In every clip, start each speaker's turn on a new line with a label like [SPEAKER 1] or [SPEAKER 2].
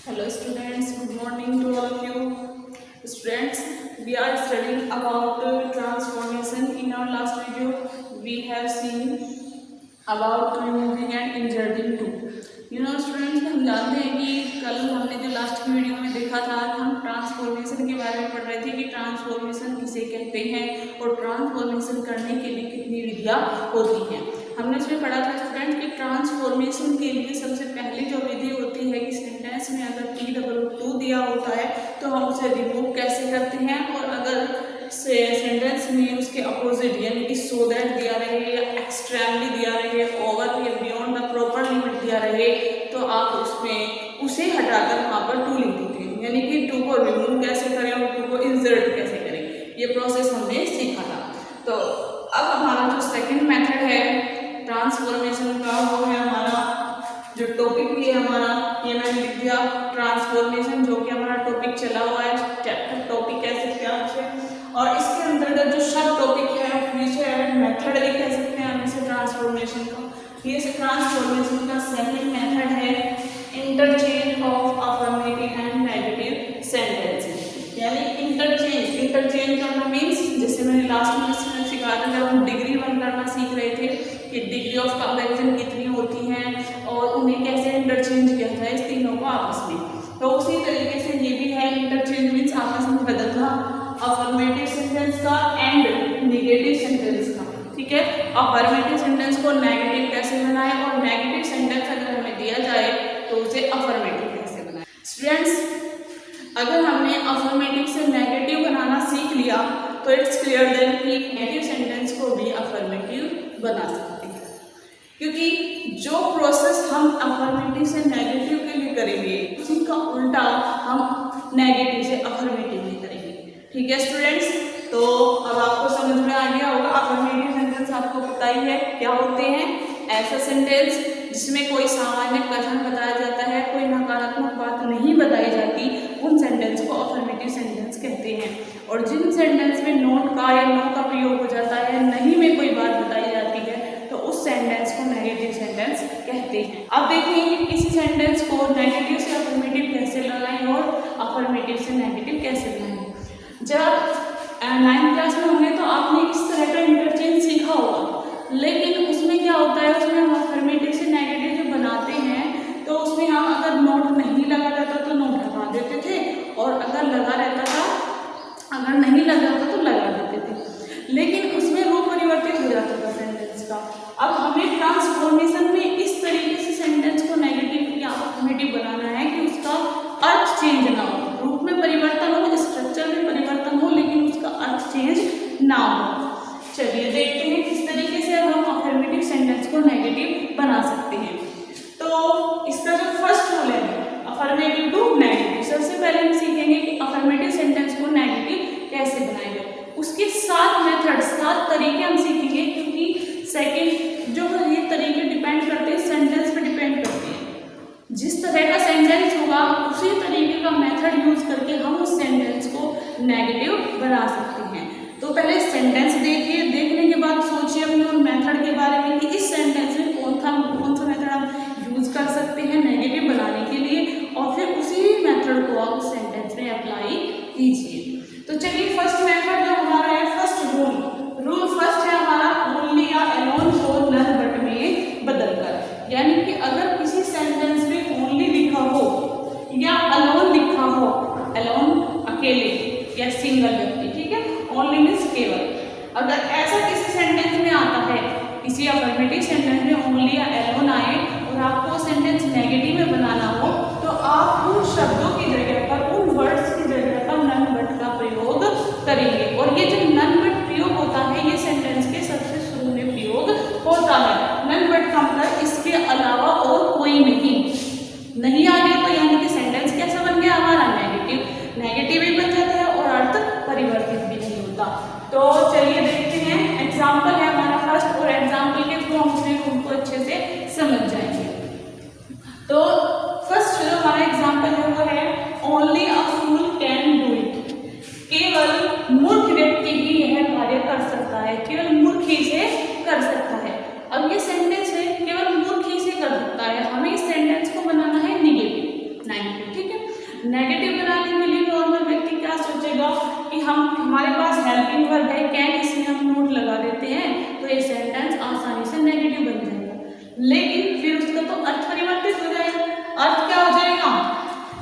[SPEAKER 1] Hello students, good morning to all of you. Students, we are studying about transformation. In our last video, we have seen about removing and inserting too. Students, हम जानते हैं कि कल हमने जो last की video में देखा था, हम ट्रांसफॉर्मेशन के बारे में पढ़ रहे थे कि ट्रांसफॉर्मेशन किसे कहते हैं और ट्रांसफॉर्मेशन करने के लिए कितनी विधियाँ होती हैं। हमने उसमें पढ़ा था स्टूडेंट कि ट्रांसफॉर्मेशन के लिए सबसे पहली जो विधि होती है कि सेंटेंस में अगर T2 दिया होता है तो हम उसे रिमूव कैसे करते हैं, और अगर सेंटेंस में उसके अपोजिट यानी कि सो दैट दिया रहे या एक्सट्रीमली दिया रहे, ओवर या बियॉन्ड द प्रॉपर लिमिट दिया रहे तो आप उसमें उसे हटाकर वहाँ पर टू लिख देते हैं, यानी कि टू को रिमूव कैसे करें और टू को इंसर्ट कैसे करें, ये प्रोसेस हमने सीखा था। तो अब हमारा जो सेकंड मेथड है ट्रांसफॉर्मेशन का वो है हमारा जो टॉपिक भी है हमारा, ये मैंने लिख दिया ट्रांसफॉर्मेशन, जो कि हमारा टॉपिक चला हुआ है, चैप्टर टॉपिक कह सकते हैं आपसे, और इसके अंतर्गत जो सब टॉपिक है विच है मेथड भी कह सकते हैं हम इसे ट्रांसफॉर्मेशन का। ये ट्रांसफॉर्मेशन का सेकंड मेथड है interchange of affirmative and negative sentences, यानी इंटरचेंज करना मीन्स जैसे मैंने लास्ट में सिखाया था जब हम डिग्री 1 करना सीख रहे थे कि डिग्री ऑफ कंपैरिजन कितनी होती हैं और उन्हें कैसे इंटरचेंज किया जाए इस तीनों को आपस में, तो उसी तरीके से ये भी है इंटरचेंज मीन्स आपस में बदलना अफर्मेटिव सेंटेंस का एंड नेगेटिव सेंटेंस का। ठीक है, अफर्मेटिव सेंटेंस को नेगेटिव कैसे बनाएं और नेगेटिव सेंटेंस अगर हमें दिया जाए तो उसे अफर्मेटिव कैसे बनाएं। स्टूडेंट्स, अगर हमने अफर्मेटिव से नेगेटिव बनाना सीख लिया तो इट्स क्लियर देन कि नेगेटिव सेंटेंस को भी अफर्मेटिव बना सकते हैं, क्योंकि जो प्रोसेस हम अफर्मेटिव से नेगेटिव के लिए करेंगे उसी का उल्टा हम नेगेटिव से अफर्मेटिव में करेंगे। ठीक है स्टूडेंट्स, तो अब आपको समझ में आ गया होगा अफर्मेटिव सेंटेंस आपको पता ही है क्या होते हैं। ऐसा सेंटेंस जिसमें कोई सामान्य कथन बताया जाता है, कोई नकारात्मक बात नहीं बताई जाती, उन सेंटेंस को अफर्मेटिव सेंटेंस कहते हैं। और जिन सेंटेंस में नॉट का या नो का प्रयोग हो जाता है, नहीं में कोई बात बताई जाती है, तो उस सेंटेंस को नेगेटिव सेंटेंस कहते हैं। अब देखेंगे किसी सेंटेंस को नेगेटिव से अफर्मेटिव कैसे लगाएं और अफर्मेटिव से नेगेटिव कैसे बनाएं। जब 9th क्लास में होंगे तो आपने इस तरह का इंटरचेंज सीखा होगा, लेकिन उसमें क्या होता है, उसमें हम अफर्मेटिव से नेगेटिव जो बनाते हैं तो उसमें हम अगर नोट नहीं लगा रहता तो नोट हटा देते थे, और अगर लगा रहता था, अगर नहीं लगा था तो लगा देते थे, लेकिन उसमें रूप परिवर्तित हो जाता था सेंटेंस का। अब हमें ट्रांसफॉर्मेशन में इस तरीके से सेंटेंस को नेगेटिव या अफर्मेटिव बनाना है कि उसका अर्थ चेंज ना हो, रूप में परिवर्तन हो, स्ट्रक्चर में परिवर्तन हो, लेकिन उसका अर्थ चेंज ना हो। चलिए देखते हैं किस तरीके से अब हम अफर्मेटिव सेंटेंस को नेगेटिव बना सकते हैं। तो इसका जो फर्स्ट रूल है अफर्मेटिव टू नेगेटिव, सबसे पहले हम सीखेंगे कि अफर्मेटिव सेंटेंस को नेगेटिव कैसे बनाएंगे। उसके 7 मेथड 7 तरीके हम सीखेंगे, क्योंकि सेकंड जो है ये तरीके डिपेंड करते हैं सेंटेंस पे डिपेंड करते हैं। जिस तरह का सेंटेंस होगा उसी तरीके का मेथड यूज करके हम उस सेंटेंस को नेगेटिव बना सकते हैं। तो पहले सेंटेंस देखिए, देखने के बाद सोचिए अपने उन मेथड के बारे में कि इस सेंटेंस में कौन सा मेथड हम यूज कर सकते हैं नेगेटिव बनाने के लिए, और फिर उसी मेथड को आप उस सेंटेंस में अप्लाई कीजिए। तो चलिए फर्स्ट मेथड जो हमारा है, फर्स्ट रूल फर्स्ट है हमारा ओनली या अलोन को नन बट में बदलकर, यानी कि अगर किसी सेंटेंस में ओनली लिखा हो या अलोन लिखा हो, अलोन अकेले या सिंगल व्यक्ति, ठीक है, ओनली मीन्स केवल, लेकिन फिर उसका तो अर्थ परिवर्तित हो जाएगा। अर्थ क्या हो जाएगा?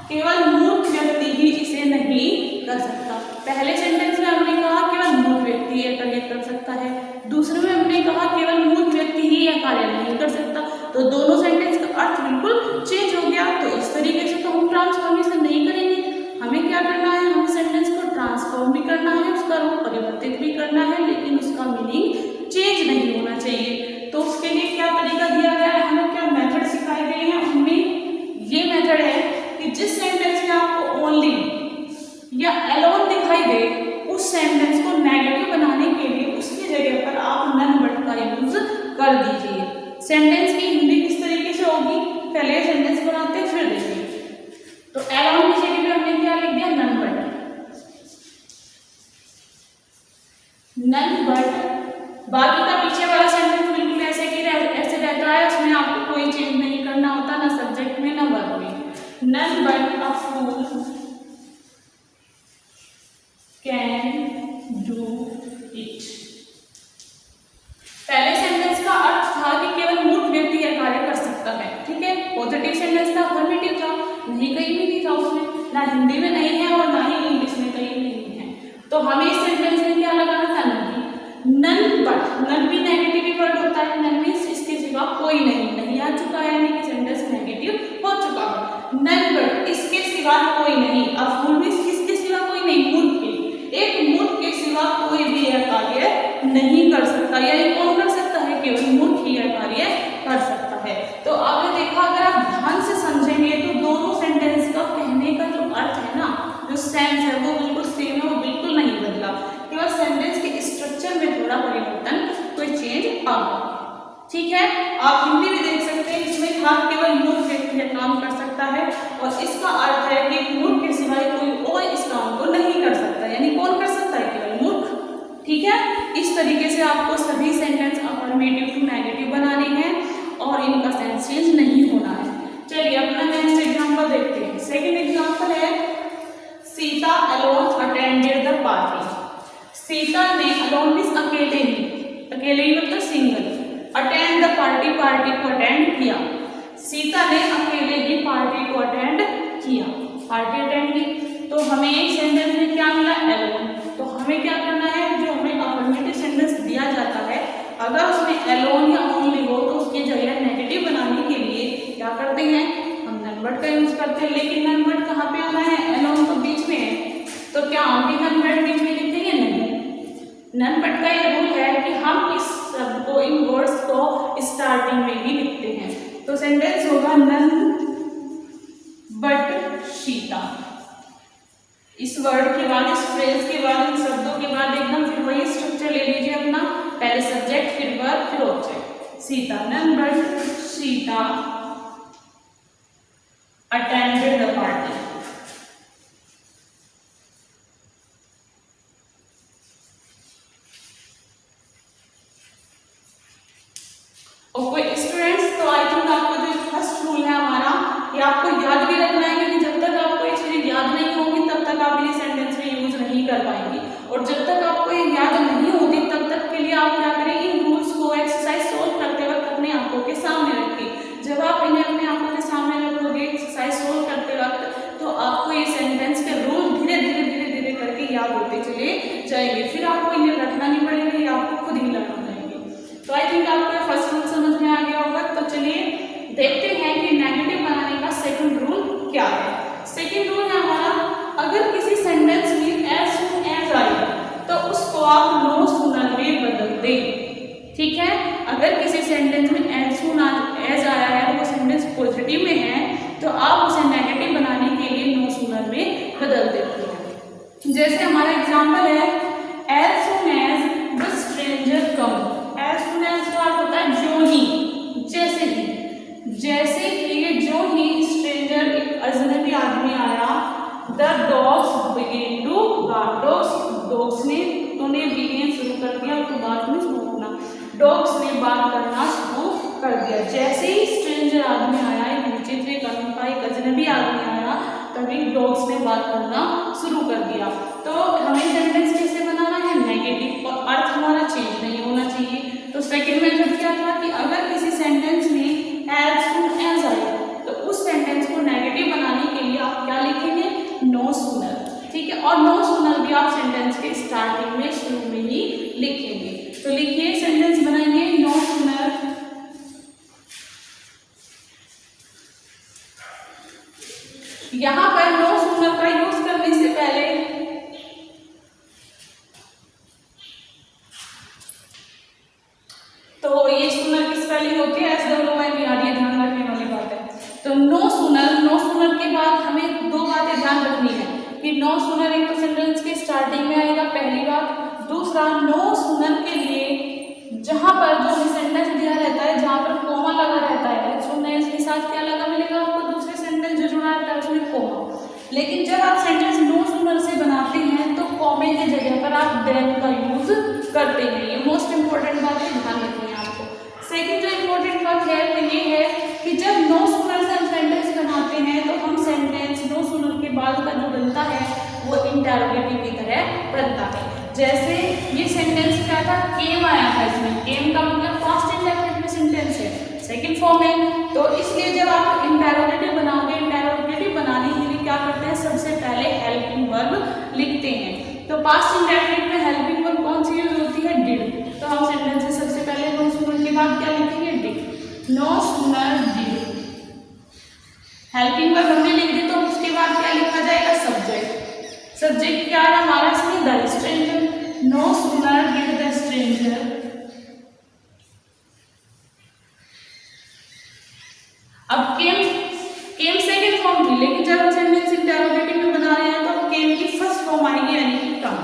[SPEAKER 1] केवल मूर्ख व्यक्ति ही इसे नहीं कर सकता। पहले सेंटेंस में हमने कहा केवल मूर्ख व्यक्ति यह कार्य कर सकता है, दूसरे में हमने कहा केवल मूर्ख व्यक्ति ही यह कार्य नहीं कर सकता। तो दोनों सेंटेंस का अर्थ बिल्कुल चेंज हो गया। तो इस तरीके से तो हम ट्रांसफॉर्मेशन नहीं करेंगे। हमें क्या करना है? हमें सेंटेंस को ट्रांसफॉर्म भी करना है, उसका रूप परिवर्तित भी करना है, लेकिन उसका मीनिंग चेंज नहीं होना चाहिए। तो उसके लिए क्या तरीका दिया गया है? हमें क्या मेथड सिखाए गए हैं? उनमें ये मेथड है कि जिस सेंटेंस में आपको ओनली या अलोन दिखाई दे, उस सेंटेंस को नेगेटिव बनाने के लिए उसकी जगह पर आप नन बट का यूज कर दीजिए। सेंटेंस की हिंदी किस तरीके से होगी? पहले सेंटेंस बनाते हैं फिर देखिए। तो अलोन की जगह पे हमने क्या लिख दिया? None but. None but. बाकी का पीछे वाला सेंटेंस बिल्कुल ऐसे की ऐसे रहता है, उसमें आपको कोई चेंज नहीं करना होता, ना सब्जेक्ट में ना वर्ब में। None but a fool can do it. पहले सेंटेंस का अर्थ था कि केवल मूर्ख व्यक्ति यह कार्य कर सकता है, ठीक है। पॉजिटिव सेंटेंस था, अफर्मेटिव था, नहीं कहीं भी नहीं था उसमें, ना हिंदी में नहीं है और ना ही इंग्लिश में कहीं नहीं है। तो हमें इस सेंटेंस में क्या लगाना था? None but. नन भी नेगेटिव वर्ड होता है। नन मींस इसके सिवा कोई नहीं आ चुका है, यानी कि सेंटेंस नेगेटिव हो चुका है। नन बट इसके सिवा कोई नहीं। अब फुल मींस किसके सिवा कोई नहीं? मूर्ख के। एक मूर्ख के सिवा कोई भी यह कार्य नहीं कर सकता। यानी कौन कर सकता है? केवल मूर्ख ही यह कार्य कर सकता है। तो आपने देखा, अगर आप ध्यान से समझेंगे तो दोनों सेंटेंस का कहने का जो अर्थ है ना, जो सेंस है वो बिल्कुल सेम है, वो बिल्कुल नहीं बदला। केवल सेंटेंस के स्ट्रक्चर में थोड़ा परिवर्तन, कोई चेंज आ गया, ठीक है। आप हिंदी में देख सकते हैं, इसमें था केवल मूर्ख व्यक्ति यह काम कर सकता है, और इसका अर्थ है कि मूर्ख के सिवाय कोई और इस काम को नहीं कर सकता। यानी कौन कर सकता है? केवल मूर्ख, ठीक है। इस तरीके से आपको सभी सेंटेंस अफर्मेटिव टू नेगेटिव बनाने हैं और इनका सेंस चेंज नहीं होना है। चलिए अपना नेक्स्ट एग्जांपल देखते हैं। सेकंड एग्जांपल है, Sita alone attended the party. Sita ने, अलोन मींस अकेले ही, अकेले ही मतलब single, attend the party, party को अटेंड किया। सीता ने अकेले ही पार्टी को अटेंड किया, पार्टी अटेंड की। तो हमें एक सेंटेंस में क्या मिला? एलोन। तो हमें क्या करना है? जो हमें अफर्मेटिव सेंटेंस दिया जाता है, अगर उसमें एलोन या ओनली हो तो उसकी जगह नेगेटिव बनाने के लिए क्या करते हैं? हम नन बट का यूज करते हैं। लेकिन नन बट कहाँ पे आना है? एलोन तो बीच में है, तो क्या हम भी नन बट बीच में लिखेंगे? नहीं। नन बट का ये रूल है कि हम इस शब्द को, इन वर्ड्स को स्टार्टिंग में ही लिखते हैं। तो सेंटेंस होगा नन बट सीता। इस वर्ड के बाद, इस फ्रेज के बाद, इन शब्दों के बाद एकदम फिर वही स्ट्रक्चर ले लीजिए अपना, पहले सब्जेक्ट फिर वर्ब फिर object. Sita, none but Sita attended the party. Okay students, तो आई थिंक आपको जो फर्स्ट रूल है हमारा, ये आपको याद भी रखना है, क्योंकि जब तक आपको ये चीजें याद नहीं होंगी तब तक आप ये सेंटेंस में यूज नहीं कर पाएंगे। और जब तक आपको ये याद नहीं होती तब तक के लिए आप क्या करें? इन रूल्स को एक्सरसाइज सोल्व करते वक्त अपने आंखों के सामने रखिए। जब आप इन्हें अपने आंखों के सामने रखोगे एक्सरसाइज सोल्व करते वक्त, तो आपको ये सेंटेंस के रूल धीरे धीरे धीरे धीरे करके याद होते चले जाएंगे। फिर आपको इन्हें रखना नहीं पड़ेगा, ये आपको खुद ही लर्न हो जाएंगे। तो आई थिंक आपको फर्स्ट रूल समझ में आ गया होगा। तो चलिए देखते हैं कि नेगेटिव बनाने का सेकंड रूल क्या है। सेकंड रूल है हमारा, अगर किसी सेंटेंस में एज सून एज आए तो उसको आप नो सूनर में बदल दें, ठीक है। अगर किसी सेंटेंस में एज सून एज आया है तो वो सेंटेंस पॉजिटिव में है, तो आप उसे नेगेटिव बनाने के लिए नो सूनर में बदल देते हैं। जैसे हमारा एग्जाम्पल है, as soon as the stranger come. As soon as का अर्थ होता है जो ही, जैसे ही। जैसे कि जो ही स्ट्रेंजर, एक अजनबी आदमी आया, the dogs begin to bark. Dogs ने, उन्हें बिगिन शुरू कर दिया, तो बात में सुनना, डॉग्स ने बात करना शुरू कर दिया। जैसे ही स्ट्रेंजर आदमी आया, एक विचित्र, एक अनोखा, एक अजनबी आदमी आया, तभी डॉग्स ने बात करना शुरू कर दिया। तो हमें सेंटेंस कैसे बनाना है? नेगेटिव, और अर्थ हमारा चेंज नहीं होना चाहिए। तो सेकंड मेथड क्या था कि अगर किसी सेंटेंस में स्पेलिंग होती है SOONER, ये ध्यान रखने वाली बात है। तो नो सूनर के बाद हमें दो बातें ध्यान रखनी है कि नो सूनर एक तो सेंटेंस के स्टार्टिंग में आएगा, पहली बात। दूसरा, नो सूनर के लिए जहां पर जो सेंटेंस दिया रहता है, जहां पर कोमा लगा रहता है, सुनने के साथ क्या लगा मिलेगा आपको, दूसरे सेंटेंस जो जुड़ा रहता है उसमें कोमा। लेकिन जब आप सेंटेंस नो सूनर से बनाते हैं तो कॉमे की जगह पर आप देन का यूज करते हैं। ये मोस्ट इंपॉर्टेंट बात है, ध्यान रखनी है आपको। सेकंड जो इंपॉर्टेंट बात है वो ये है कि जब नो सूनर से हम सेंटेंस बनाते हैं तो हम सेंटेंस नो सूनर के बाद का जो बनता है वो इंटरोगेटिव की तरह बनता है। जैसे ये सेंटेंस क्या था, केम आया था, इसमें केम का मतलब पास्ट इंडेफिनिट में सेंटेंस है, सेकंड फॉर्म है। तो इसलिए जब आप इंटरोगेटिव बनाओगे, इंटरोगेटिव बनाने के लिए क्या करते हैं, सबसे पहले हेल्पिंग वर्ब लिखते हैं। तो पास्ट इंडेफिनिट में हेल्पिंग वर्ब कौन सी यूज होती है, डिड। तो हम सेंटेंस में सबसे पहले नो सूनर के बाद क्या लिखेंगे, did. No sooner did. Helping verb हमने लिख दी, तो उसके बाद क्या लिखा जाएगा, सब्जेक्ट। सब्जेक्ट क्या है हमारा इसमें, the stranger. No sooner did the stranger. अब केम सेकंड फॉर्म थी, लेकिन जब हम सेंटेंस इंटरोगेटिव में बना रहे हैं तो केम की फर्स्ट फॉर्म आएगी, यानी कि come.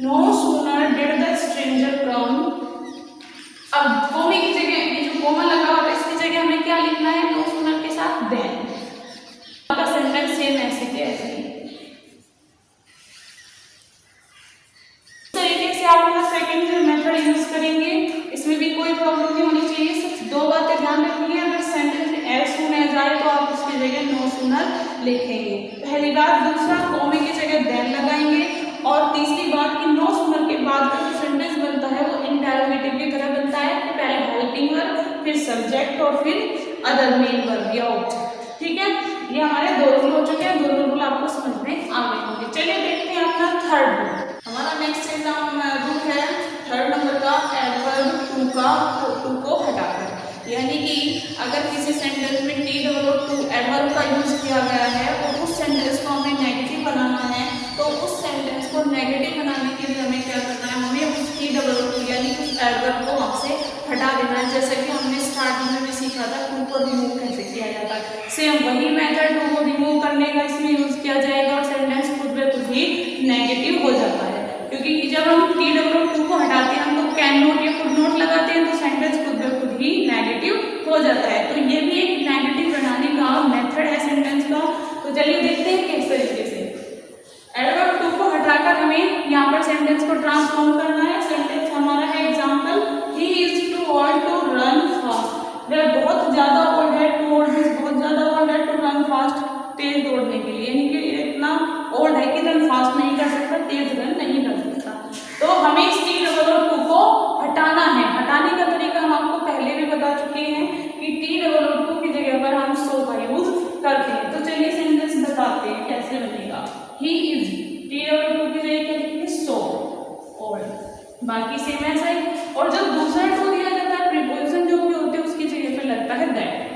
[SPEAKER 1] No sooner did the stranger come. अब कोमे की जगह, ये जो कोमा लगा हुआ है इसकी जगह हमें क्या लिखना है, नो सूनर के साथ देन। आपका सेंटेंस सेम ऐसे के ऐसे ही। इस तरीके से आप अपना सेकंड मेथड यूज करेंगे, इसमें भी कोई प्रॉब्लम नहीं होनी चाहिए। सिर्फ दो बातें ध्यान रखनी है, अगर सेंटेंस में एज सून एज आए तो आप उसकी जगह नो सूनर लिखेंगे, पहली बात। दूसरा, कोमे की जगह देन लगाएंगे। और तीसरी बात कि नो सूनर के बाद का जो सेंटेंस बनता है वो इंटरोगेटिव की तरह बनता है, कि पहले हेल्पिंग वर्ब, फिर सब्जेक्ट और फिर अदर मेन वर्ब या ऑब्जेक्ट। ठीक है, ये हमारे दो रूल हो चुके हैं, दोनों रूल आपको समझ में आ गए होंगे। चलिए देखते हैं अपना थर्ड रूल। हमारा नेक्स्ट एग्जाम रूल है थर्ड नंबर का, एडवर्ब टू को हटाकर। यानी कि अगर किसी सेंटेंस में TOO एडवर्ब का यूज किया गया है और उस सेंटेंस को हमें नेगेटिव बनाना है, तो उस सेंटेंस को नेगेटिव बनाने के लिए हमें क्या करना है, हमें उस TOO यानी उस एडवर्ब को वहाँ से हटा देना है। जैसे कि हमने स्टार्टिंग में भी सीखा था टू को रिमूव कैसे किया जाता है, सेम वही मेथड टू को रिमूव करने का इसमें यूज किया जाएगा और सेंटेंस खुद ब खुद ही नेगेटिव हो जाता है। क्योंकि जब हम TOO को हटाते हैं, हम तो कैन नॉट या कुड नॉट लगाते हैं, तो सेंटेंस खुद ब खुद ही नेगेटिव हो जाता है। तो ये भी एक नेगेटिव बनाने का मेथड है सेंटेंस का। तो चलिए देखते हैं किस तरीके से। एडवर्ब टू को हटाकर हमें यहाँ पर सेंटेंस को ट्रांसफॉर्म करना है। सेंटेंस हमारा है example, he is too old to run fast. वह बहुत ज्यादा ओल्ड है, टू ओल्ड है बहुत ज्यादा ओल्ड है, टू रन फास्ट तेज दौड़ने के लिए, यानी कि इतना ओल्ड है कि रन फास्ट नहीं कर सकता, तेज रन नहीं कर सकता। तो हमें इस TOO को हटाना है। हटाने का तरीका हम आपको पहले भी बता चुके हैं कि TOO की जगह पर हम सो का यूज करते हैं। तो चलिए सेंटेंस बताते हैं कैसे बनेगा। ही इज, TOO की जगह क्या लिखेंगे, सो ओल्ड। बाकी सेम ऐसा ही। और जब दूसरा टू दिया जाता है, प्रीपोजिशन जो भी होते हैं उसकी जगह पर लगता है दैट।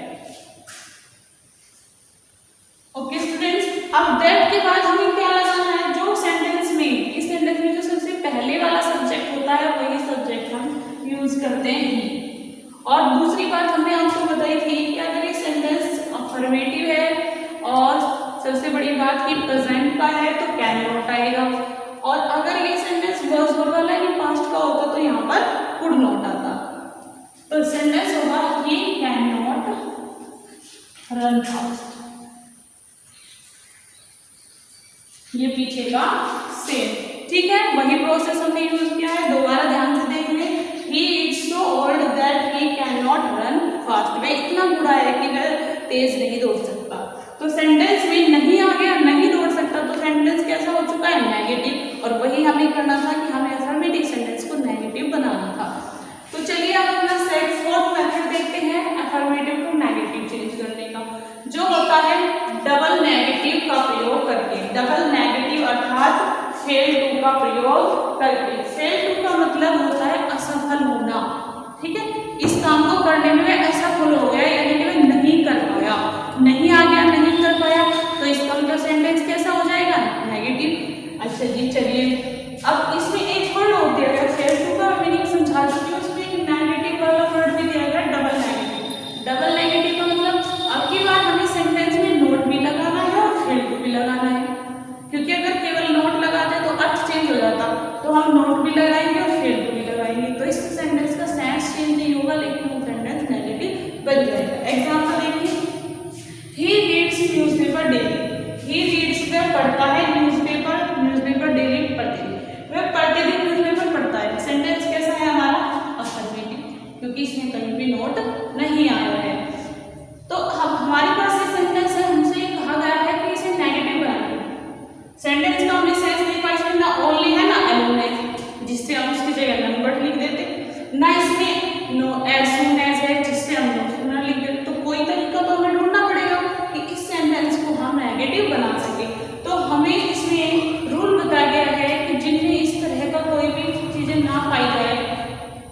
[SPEAKER 1] ओके स्टूडेंट्स, अब दैट के बाद हमें क्या लगाना है, जो सेंटेंस में, इस सेंटेंस में जो सबसे पहले वाला सब्जेक्ट होता है वही सब्जेक्ट हम यूज करते हैं। और दूसरी बात हमने आपको बताई थी कि अगर ये सेंटेंस अफर्मेटिव है और सबसे बड़ी बात कि प्रेजेंट का है तो कैन नॉट आएगा, और अगर ये सेंटेंस वर्ब वाला है, पास्ट का होता तो यहाँ पर कुड नॉट आता। तो सेंटेंस होगा he can not run fast. ये पीछे का सेम, ठीक है, वही प्रोसेस हमने यूज किया है। दोबारा ध्यान से देख लें, he is so old that he can not run fast. वह इतना बूढ़ा है कि वह तेज नहीं दौड़ सकता। तो सेंटेंस में नहीं आ गया, नहीं दौड़ सकता, तो सेंटेंस कैसा हो चुका है, नेगेटिव। और वही हमें करना था कि हमें अफर्मेटिव सेंटेंस को नेगेटिव बनाना था। तो चलिए अब अपना फोर्थ मेथड देखते हैं अफर्मेटिव को नेगेटिव चेंज करने का, जो होता है डबल नेगेटिव का प्रयोग करके। डबल नेगेटिव अर्थात फेल टू का प्रयोग करके। फेल टू का मतलब होता है असफल होना, ठीक है। इस काम को करने में असफल हो गया, यानी कि वह नहीं कर पाया, नहीं आ गया, नहीं कर पाया, तो इसका मतलब सेंटेंस कैसा हो जाएगा, नेगेटिव। अच्छा जी, चलिए अब इसमें एक वर्ड होती है, अगर फेल टू का मीनिंग समझा चुकी हूँ,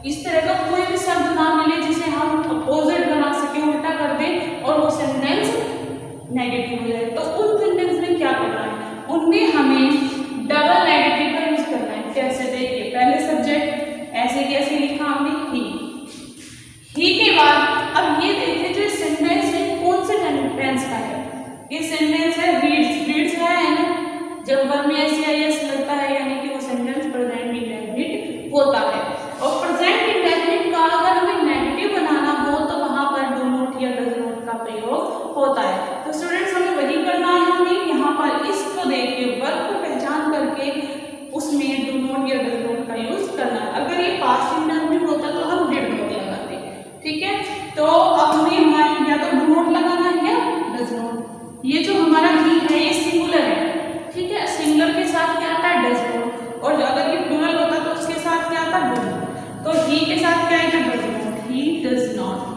[SPEAKER 1] इस तरह का कोई भी शब्द ना मिले जिसे हम अपोजिट बना सके, उल्टा कर दे और वो सेंटेंस नेगेटिव हो जाए। तो उन सेंटेंस में क्या करना है, उनमें हमें डबल नेगेटिव का यूज करना है। कैसे, देखिए पहले सब्जेक्ट ऐसे कैसे लिखा हमने, ही के बाद अब ये देखिए जो सेंटेंस है कौन से टेंस का है, ये सेंटेंस है रीड्स, रीड्स है ना, जब वर्ब में ऐसे आईएस लगता है यानी कि वो सेंटेंस प्रेजेंट इंडेफिनिट होता है। और प्रेजेंट इंडेफिनिट का अगर हमें नेगेटिव बनाना हो तो वहां पर डू नॉट या डज नॉट का प्रयोग होता है। तो स्टूडेंट्स हमें वही करना है, हमें यहाँ पर इसको देख के वर्ब को पहचान करके उसमें डू नॉट या डज नॉट का यूज करना है। अगर ये पास्ट इंडेफिनिट होता तो हम डिड नॉट लगाते, ठीक है। तो अब हमें या तो डू नॉट लगाना है या डज नॉट। ये जो हमारा ही है ये सिंगुलर है, ठीक है, सिंगुलर के साथ क्या आता है, डज नॉट। और अगर ये प्लूरल होता तो उसके साथ क्या आता, डू नॉट। तो ही के साथ क्या आएगा, does not, he does not.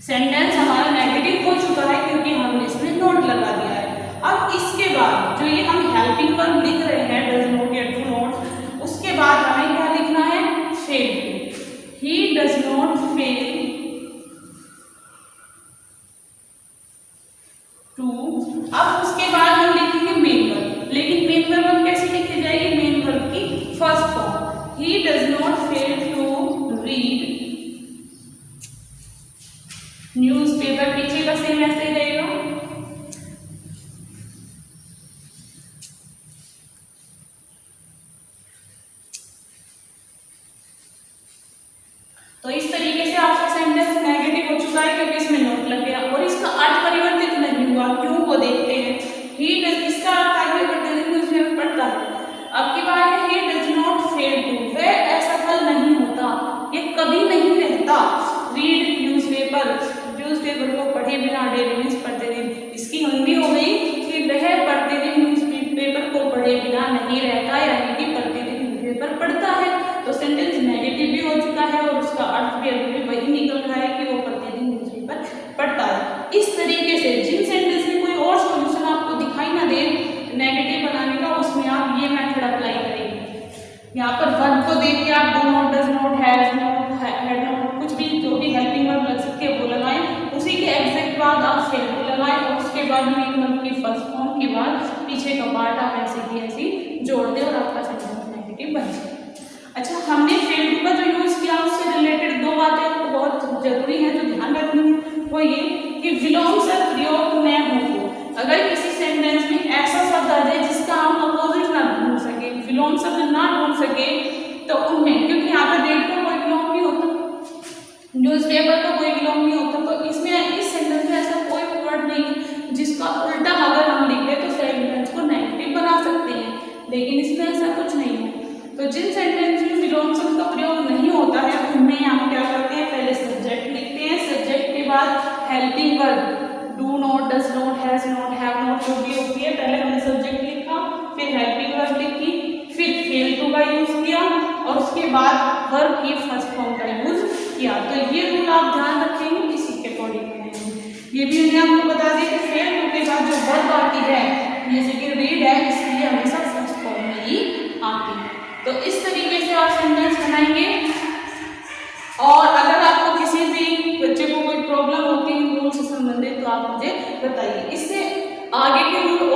[SPEAKER 1] Sentence हमारा नेगेटिव हो चुका है क्योंकि हमने इसमें नॉट लगा दिया है। अब इसके बाद जो ये हम हेल्पिंग वर्ब लिख रहे हैं डज नॉट या डू नॉट, उसके बाद हमें क्या लिखना है, fail to, he does not fail to. अब उसके बाद हम लिखेंगे मेन वर्ब, लेकिन मेन वर्ब हम कैसे लिखी जाएगी, मेन वर्ब की first form, he does not fail to read newspaper, पीछे का सेम ऐसे ही रहेगा। तो इस तरीके से आपका सेंटेंस नेगेटिव हो चुका है क्योंकि इसमें नोट लग गया और इसका अर्थ परिवर्तित नहीं हुआ। क्यों, वो देखते हैं। ही डज, इसका अर्थ आगे बढ़ते दिन न्यूज़पेपर पढ़ता है। अब की बात है, he does not fail to, वह असफल नहीं होता, ये कभी नहीं रहता, रीड न्यूज़पेपर, न्यूज़पेपर को पढ़े बिना, डेली न्यूज़ पढ़ते दिन। इसकी हिंदी हो गई कि वह प्रतिदिन न्यूज़पेपर को पढ़े बिना नहीं रहता, यानी कि प्रतिदिन न्यूज़पेपर पढ़ता है। तो सेंटेंस नेगेटिव भी हो चुका है और उसका अर्थ भी अभी वही निकल रहा है कि वो प्रतिदिन न्यूज़पेपर पढ़ता है। इस तरीके से जिन सेंटेंस में कोई और सॉल्यूशन आपको दिखाई ना दे नेगेटिव बनाने का, उसमें आप ये मेथड अप्लाई करेंगे। यहाँ पर वर्ब को देख के आप do not, does not, has not, had not, कुछ भी जो भी हेल्पिंग वर्ब लग सकती है वो लगाएं। उसी के एग्जैक्ट बाद आप फेल टू लगाएं और उसके बाद मेन वर्ब की फर्स्ट फॉर्म के बाद पीछे का पार्ट आप ऐसे भी ऐसे जोड़ दें और आपका सेंटेंस नेगेटिव बन जाए। अच्छा, हमने फेल टू का जो यूज किया उससे रिलेटेड दो बातें आपको बहुत जरूरी है जो ध्यान रखनी है। वो ये कि विलोम शब्द प्रयोग न हो। अगर किसी सेंटेंस में ऐसा शब्द आ जाए जिसका हम अपोजिट ना ढूंढ सके, विलोम शब्द ना ढूंढ सके, तो उनमें, क्योंकि यहाँ पर डेट का कोई विलोम नहीं होता, न्यूज़पेपर का कोई विलोम नहीं होता, तो इसमें इस सेंटेंस में ऐसा कोई वर्ड नहीं जिसका उल्टा अगर हम लिख ले तो सेंटेंस को नेगेटिव बना सकते हैं, लेकिन इसमें ऐसा कुछ नहीं है। तो जिन सेंटेंस में विलोम शब्द का प्रयोग नहीं होता है उनमें हम क्या करते हैं, पहले सब्जेक्ट लिखते हैं, सब्जेक्ट के बाद helping verb do not, does not, has not, have not जो भी होती है, पहले हमने सब्जेक्ट लिखा, फिर हेल्पिंग वर्ब लिखी, फिर फेल टू का यूज किया और उसके बाद वर्ब की फर्स्ट फॉर्म का यूज किया। तो ये रूल आप ध्यान रखेंगे, इसी के अकॉर्डिंग ये भी मैंने आपको बता दिया कि फेल टू के बाद जो वर्ब आती है जैसे कि रीड है, इसलिए हमेशा फर्स्ट फॉर्म में ही आती है। तो इस तरीके से आप सेंटेंस बनाएंगे। और अगर आपको किसी भी बच्चे को कोई प्रॉब्लम होती है रूल से संबंधित तो आप मुझे बताइए। इससे आगे के रूल